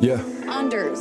Yeah. Unders.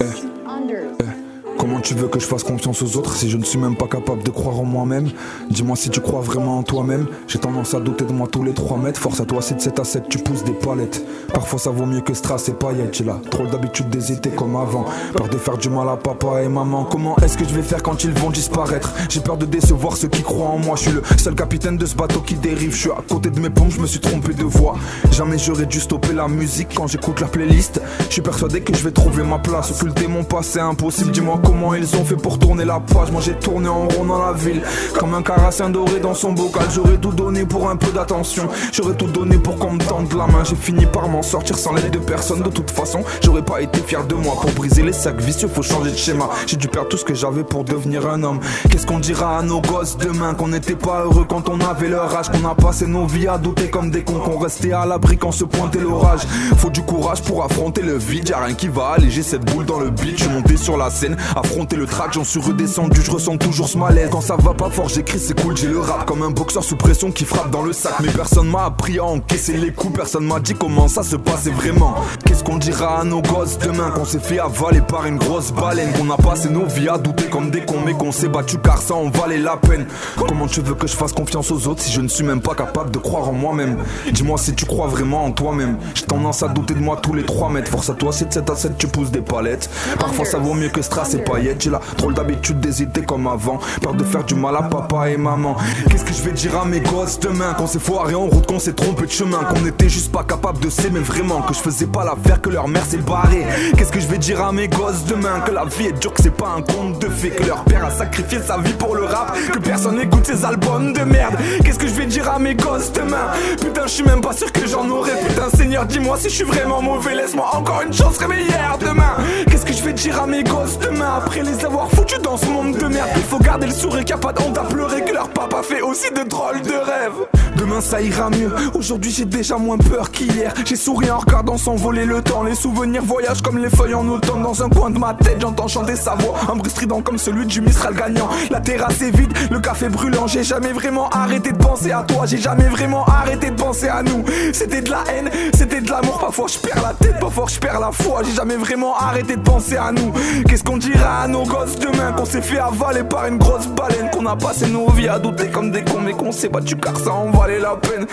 Comment tu veux que je fasse confiance aux autres si je ne suis même pas capable de croire en moi-même? Dis-moi si tu crois vraiment en toi-même. J'ai tendance à douter de moi tous les 3 mètres. Force à toi si de 7 à 7 tu pousses des palettes. Parfois ça vaut mieux que strass et paillettes. J'ai là trop d'habitude d'hésiter comme avant. Peur de faire du mal à papa et maman. Comment est-ce que je vais faire quand ils vont disparaître? J'ai peur de décevoir ceux qui croient en moi. Je suis le seul capitaine de ce bateau qui dérive. Je suis à côté de mes pompes, je me suis trompé de voix. Jamais j'aurais dû stopper la musique quand j'écoute la playlist. Je suis persuadé que je vais trouver ma place. Occulter mon passé impossible. Dis-moi comment ils ont fait pour tourner la page. Moi j'ai tourné en rond dans la ville comme un carassin doré dans son bocal. J'aurais tout donné pour un peu d'attention. J'aurais tout donné pour qu'on me tende la main. J'ai fini par m'en sortir sans l'aide de personne. De toute façon j'aurais pas été fier de moi. Pour briser les sacs vicieux faut changer de schéma. J'ai dû perdre tout ce que j'avais pour devenir un homme. Qu'est-ce qu'on dira à nos gosses demain? Qu'on n'était pas heureux quand on avait leur âge. Qu'on a passé nos vies à douter comme des cons. Qu'on restait à l'abri quand se pointait l'orage. Faut du courage pour affronter le vide. Y'a rien qui va alléger cette boule dans le beat. Je suis monté sur la scène, affronter le track, j'en suis redescendu, je ressens toujours ce malaise. Quand ça va pas fort j'écris, c'est cool, j'ai le rap comme un boxeur sous pression qui frappe dans le sac. Mais personne m'a appris à encaisser les coups, personne m'a dit comment ça se passait vraiment. Qu'est-ce qu'on dira à nos gosses demain? Qu'on s'est fait avaler par une grosse baleine. Qu'on a passé nos vies à douter comme des cons, mais qu'on s'est battu car ça en valait la peine. Comment tu veux que je fasse confiance aux autres si je ne suis même pas capable de croire en moi-même? Dis-moi si tu crois vraiment en toi-même. J'ai tendance à douter de moi tous les 3 mètres. Force à toi si de 7 à 7 tu pousses des palettes. Parfois ça vaut mieux que strass et paillettes. J'ai là trop d'habitude d'hésiter comme avant. Peur de faire du mal à papa et maman. Qu'est-ce que je vais dire à mes gosses demain? Qu'on s'est foiré en route, qu'on s'est trompé de chemin. Qu'on n'était juste pas capable de s'aimer vraiment. Que je faisais pas l'affaire, que leur mère s'est barrée. Qu'est-ce que je vais dire à mes gosses demain? Que la vie est dure, que c'est pas un conte de fées. Que leur père a sacrifié sa vie pour le rap. Que personne n'écoute ces albums de merde. Qu'est-ce que je vais dire à mes gosses demain? Putain je suis même pas sûr que j'en aurai. Putain Seigneur dis-moi si je suis vraiment mauvais. Laisse-moi encore une chance réveillère demain. Qu'est-ce que je vais dire à mes gosses demain? Après les avoir foutus dans ce monde de merde. Il faut garder le sourire, qu'il n'y a pas de honte à pleurer. Que leur papa fait aussi de drôles de rêves. Demain ça ira mieux, aujourd'hui j'ai déjà moins peur qu'hier. J'ai souri en regardant s'envoler le temps. Les souvenirs voyagent comme les feuilles en automne. Dans un coin de ma tête j'entends chanter sa voix. Un bruit strident comme celui du Mistral gagnant. La terrasse est vide, le café brûlant. J'ai jamais vraiment arrêté de penser à toi. J'ai jamais vraiment arrêté de penser à nous. C'était de la haine, c'était de l'amour. Parfois je perds la tête, parfois je perds la foi. J'ai jamais vraiment arrêté de penser à nous. Qu'est-ce qu'on dira à nos gosses demain? Qu'on s'est fait avaler par une grosse baleine. Qu'on a passé nos vies à douter comme des cons. Mais qu'on s'est battu car ça en valait la peine.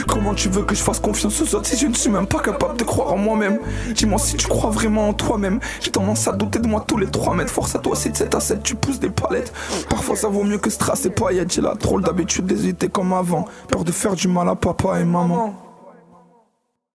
Comment tu veux que je fasse confiance aux autres si je ne suis même pas capable de croire en moi-même? Dis-moi si tu crois vraiment en toi-même. J'ai tendance à douter de moi tous les 3 mètres. Force à toi si de 7 à 7 tu pousses des palettes. Parfois ça vaut mieux que strass et paillettes. J'ai la drôle d'habitude d'hésiter comme avant. Peur de faire du mal à papa et maman.